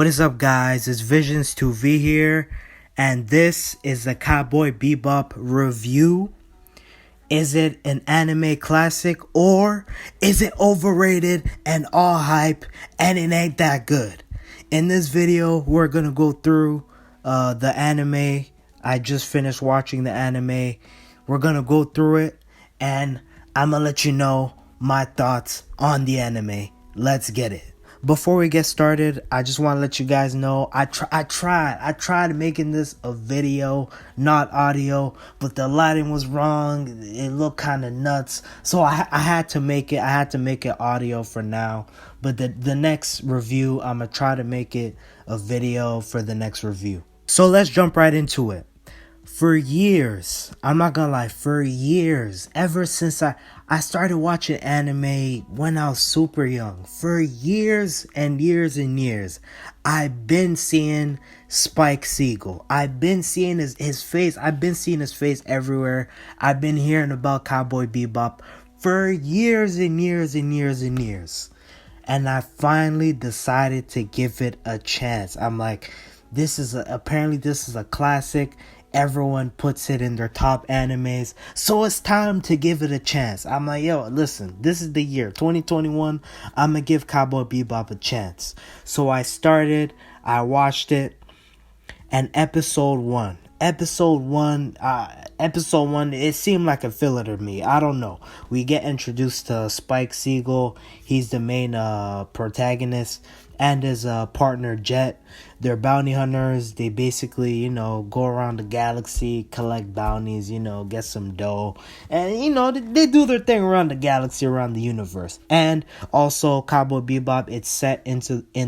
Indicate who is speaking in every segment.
Speaker 1: What is up, guys? It's Visions2V here, and this is the Cowboy Bebop review. Is it an anime classic, or is it overrated and all hype and it ain't that good? In this video, we're gonna go through the anime. I just finished watching the anime. We're gonna go through it, and I'm gonna let you know my thoughts on the anime. Let's get it. Before we get started, I just want to let you guys know I tried making this a video, not audio, but the lighting was wrong. It looked kind of nuts, so I had to make it. I had to make it audio for now. But the next review, I'm gonna try to make it a video for the next review. So let's jump right into it. For years, I'm not gonna lie, for years, ever since I started watching anime when I was super young, for years and years and years, I've been seeing Spike Spiegel. I've been seeing his face. I've been seeing his face everywhere. I've been hearing about Cowboy Bebop for years and years and years and years. And I finally decided to give it a chance. I'm like, apparently this is a classic. Everyone puts it in their top animes, so it's time to give it a chance. I'm like, yo, listen, this is the year 2021. I'm gonna give Cowboy Bebop a chance. So I watched it, and episode one, it seemed like a filler to me. I don't know. We get introduced to Spike Spiegel. He's the main protagonist, and his partner Jet. They're bounty hunters. They basically, go around the galaxy, collect bounties, get some dough. And, they do their thing around the galaxy, around the universe. And also, Cowboy Bebop, it's set in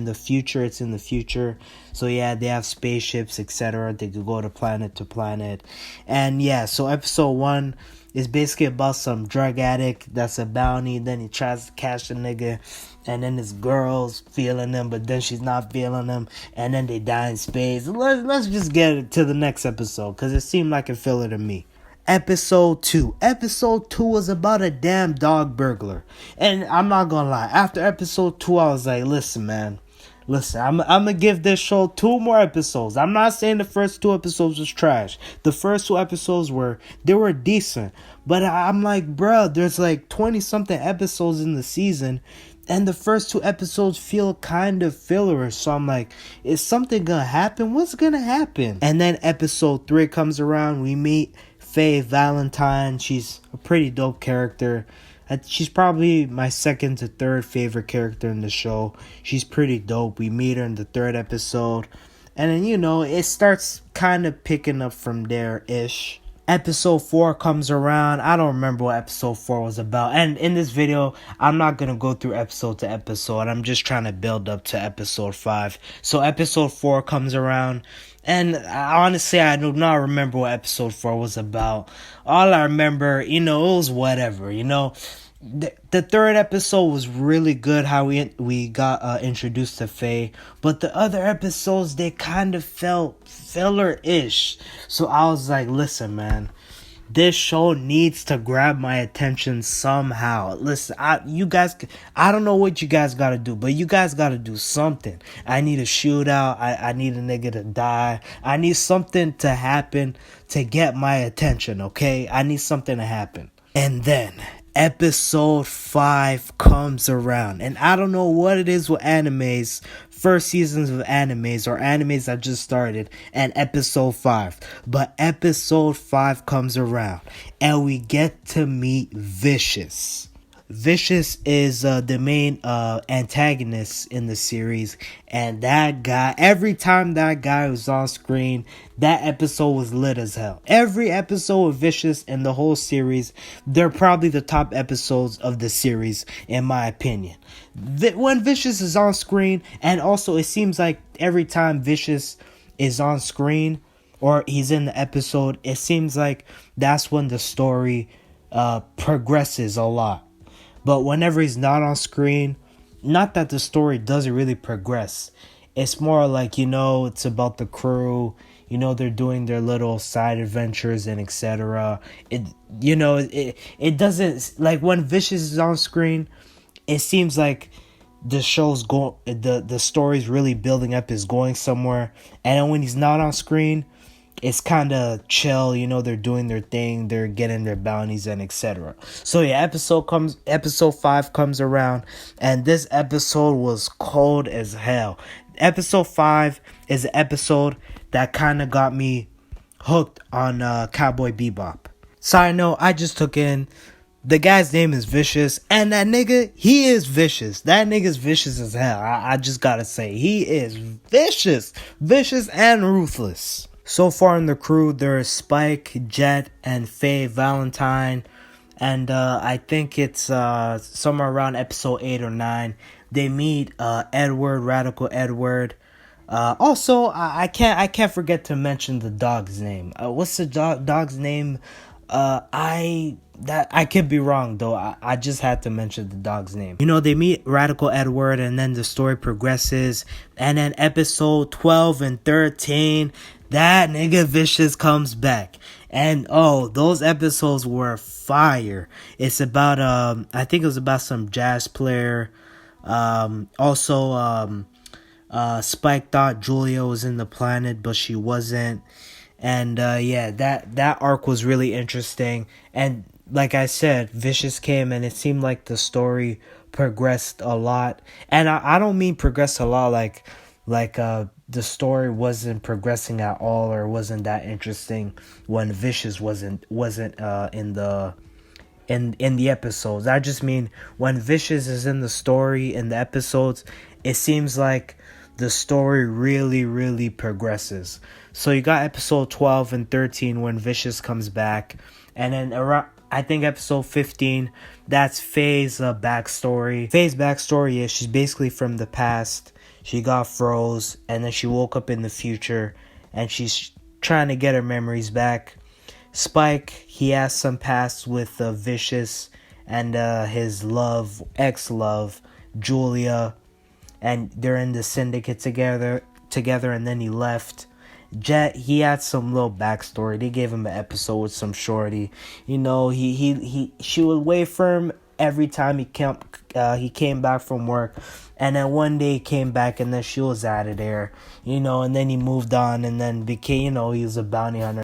Speaker 1: the future. It's in the future. So, yeah, they have spaceships, etc. They could go to planet to planet. And, yeah, so episode 1 is basically about some drug addict that's a bounty. Then he tries to catch the nigga, and then his girl's feeling him, but then she's not feeling him, and then they die in space. Let's just get to the next episode, because it seemed like a filler to me. Episode 2 was about a damn dog burglar. And I'm not gonna lie, after episode 2, I was like, listen, man, I'm gonna give this show 2 more episodes. I'm not saying the first 2 episodes was trash. The first 2 episodes were decent. But I'm like, bruh, there's like 20 something episodes in the season, and the first 2 episodes feel kind of fillerish. So I'm like, is something gonna happen? What's gonna happen? And then episode 3 comes around. We meet Faye Valentine. She's a pretty dope character. She's probably my second to third favorite character in the show. She's pretty dope. We meet her in the 3rd episode. And then, it starts kind of picking up from there-ish. Episode 4 comes around. I don't remember what episode 4 was about. And in this video, I'm not going to go through episode to episode. I'm just trying to build up to episode 5. So episode 4 comes around. And honestly, I do not remember what episode 4 was about. All I remember, it was whatever, The 3rd episode was really good, how we got introduced to Faye. But the other episodes, they kind of felt filler-ish. So I was like, listen, man, this show needs to grab my attention somehow. Listen, I don't know what you guys gotta do, but you guys gotta do something. I need a shootout. I need a nigga to die. I need something to happen to get my attention, okay? I need something to happen. And then episode 5 comes around, and I don't know what it is with animes, first seasons of animes or animes that just started, and episode 5, but episode 5 comes around, and we get to meet Vicious. Vicious is the main antagonist in the series, and that guy, every time that guy was on screen, that episode was lit as hell. Every episode of Vicious in the whole series, they're probably the top episodes of the series, in my opinion. When Vicious is on screen, and also it seems like every time Vicious is on screen, or he's in the episode, it seems like that's when the story progresses a lot. But whenever he's not on screen, not that the story doesn't really progress. It's more like, it's about the crew. They're doing their little side adventures and etc. It doesn't, like, when Vicious is on screen, it seems like the story's really building up, is going somewhere, and then when he's not on screen, it's kind of chill, they're doing their thing, they're getting their bounties and etc. So yeah, episode 5 comes around, and this episode was cold as hell. Episode 5 is an episode that kind of got me hooked on Cowboy Bebop. Side note, I just took in, the guy's name is Vicious, and that nigga, he is vicious. That nigga's vicious as hell. I just gotta say, he is vicious and ruthless. So far in the crew, there is Spike, Jet, and Faye Valentine. And I think it's somewhere around episode 8 or 9. They meet Radical Edward. Also, I can't forget to mention the dog's name. What's the dog's name? I could be wrong though. I just had to mention the dog's name. They meet Radical Edward, and then the story progresses. And then episode 12 and 13, that nigga Vicious comes back. And those episodes were fire. It's about I think it was about some jazz player. Spike thought Julia was in the planet, but she wasn't. And that arc was really interesting. And like I said, Vicious came, and it seemed like the story progressed a lot. And I don't mean progressed a lot like the story wasn't progressing at all, or wasn't that interesting when Vicious wasn't in the episodes. I just mean when Vicious is in the story, in the episodes, it seems like the story really, really progresses. So you got episode 12 and 13 when Vicious comes back. And then around, I think episode 15, that's Faye's backstory. Faye's backstory is she's basically from the past. She got froze, and then she woke up in the future, and she's trying to get her memories back. Spike, he has some past with Vicious and his ex-love, Julia. And they're in the syndicate together, and then he left. Jet, he had some little backstory. They gave him an episode with some shorty. She would wait for him every time he came back from work, and then one day he came back, and then she was out of there, and then he moved on, and then became, he was a bounty hunter.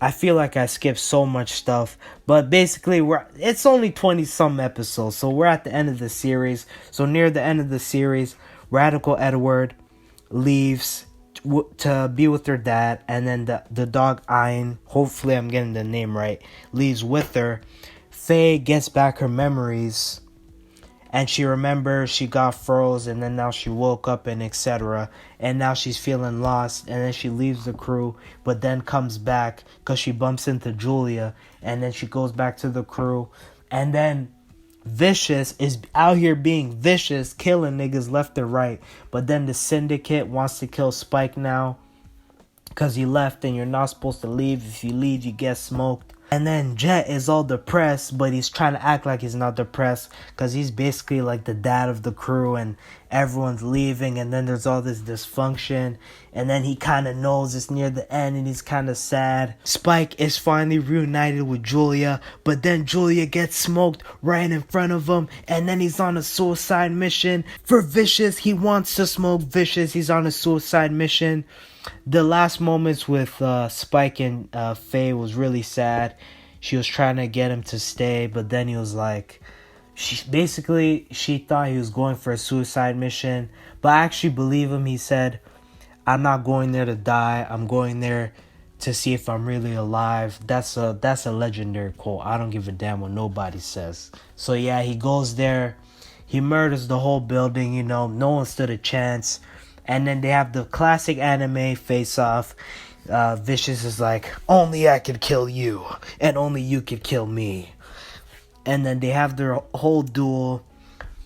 Speaker 1: I feel like I skipped so much stuff, but basically it's only 20 some episodes, so we're at the end of the series. So near the end of the series, Radical Edward leaves to be with her dad, and then the dog Ein, hopefully I'm getting the name right, leaves with her. Faye gets back her memories, and she remembers she got froze, and then now she woke up and etc. And now she's feeling lost, and then she leaves the crew, but then comes back because she bumps into Julia, and then she goes back to the crew. And then Vicious is out here being vicious, killing niggas left and right. But then the syndicate wants to kill Spike now because he left, and you're not supposed to leave. If you leave, you get smoked. And then Jet is all depressed, but he's trying to act like he's not depressed because he's basically like the dad of the crew, and everyone's leaving, and then there's all this dysfunction, and then he kind of knows it's near the end, and he's kind of sad. Spike is finally reunited with Julia, but then Julia gets smoked right in front of him, and then he's on a suicide mission for Vicious. He wants to smoke Vicious. He's on a suicide mission. The last moments with Spike and Faye was really sad. She was trying to get him to stay, but then he was like, she thought he was going for a suicide mission, but I actually believe him. He said, I'm not going there to die. I'm going there to see if I'm really alive. That's a legendary quote. I don't give a damn what nobody says. So yeah, he goes there. He murders the whole building, no one stood a chance. And then they have the classic anime face-off. Vicious is like, only I could kill you, and only you could kill me. And then they have their whole duel.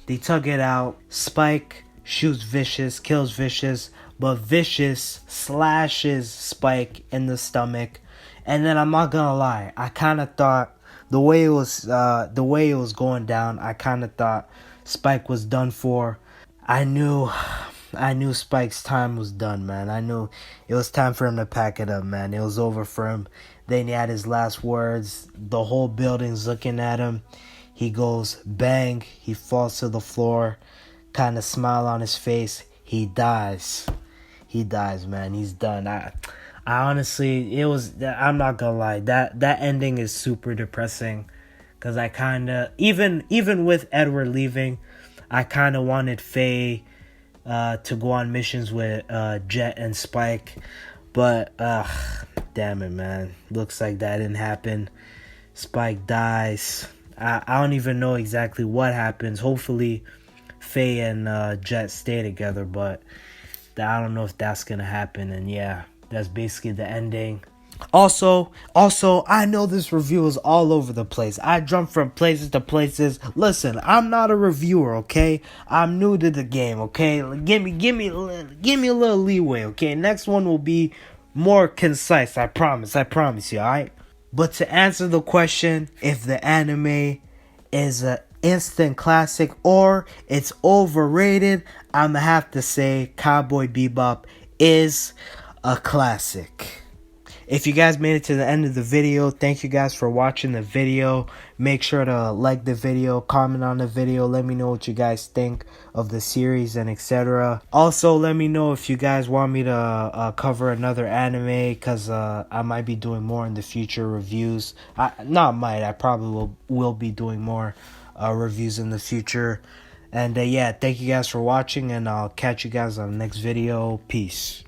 Speaker 1: They tug it out. Spike shoots Vicious, kills Vicious, but Vicious slashes Spike in the stomach. And then I'm not gonna lie, I kind of thought the way it was going down, I kind of thought Spike was done for. I knew Spike's time was done, man. I knew it was time for him to pack it up, man. It was over for him. Then he had his last words. The whole building's looking at him. He goes bang. He falls to the floor. kind of smile on his face. He dies. He dies, man. He's done. I honestly, I'm not gonna lie. That ending is super depressing. Cause I kind of, even with Edward leaving, I kind of wanted Faye to go on missions with Jet and Spike. But, damn it, man. Looks like that didn't happen. Spike dies. I don't even know exactly what happens. Hopefully, Faye and Jet stay together, but I don't know if that's gonna happen. And yeah, that's basically the ending. Also, I know this review is all over the place. I jump from places to places. Listen, I'm not a reviewer, okay? I'm new to the game, okay? Give me a little leeway, okay? Next one will be more concise. I promise you, alright? But to answer the question, if the anime is an instant classic or it's overrated, I'm gonna have to say Cowboy Bebop is a classic. If you guys made it to the end of the video, thank you guys for watching the video. Make sure to like the video, comment on the video, let me know what you guys think of the series and etc. Also, let me know if you guys want me to cover another anime, because I might be doing more in the future reviews. I probably will be doing more reviews in the future. And yeah, thank you guys for watching, and I'll catch you guys on the next video. Peace.